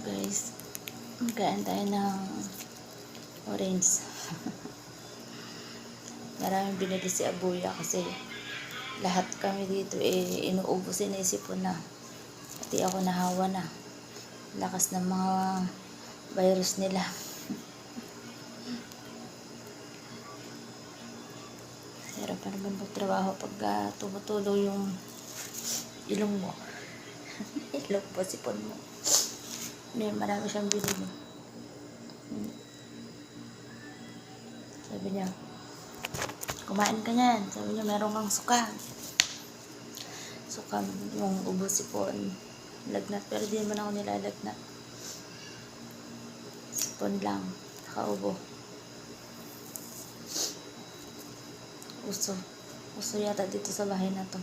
Guys, magkain tayo ng orange. Maraming binili si Abuya kasi lahat kami dito inuubos, inisipon na. Pati ako nahawa na. Lakas ng mga virus nila. Hirap pa naman magtrabaho pag tumutulo yung ilong mo. Ilong po, sipon mo. Marami siyang binili. Sabi niya, kumain ka niyan. Sabi niya, meron kang suka. Suka yung ubo, sipon, lagnat. Pero di naman ako nilalagnat. Sipon lang. Nakaubo. Uso. Uso yata dito sa bahay na to.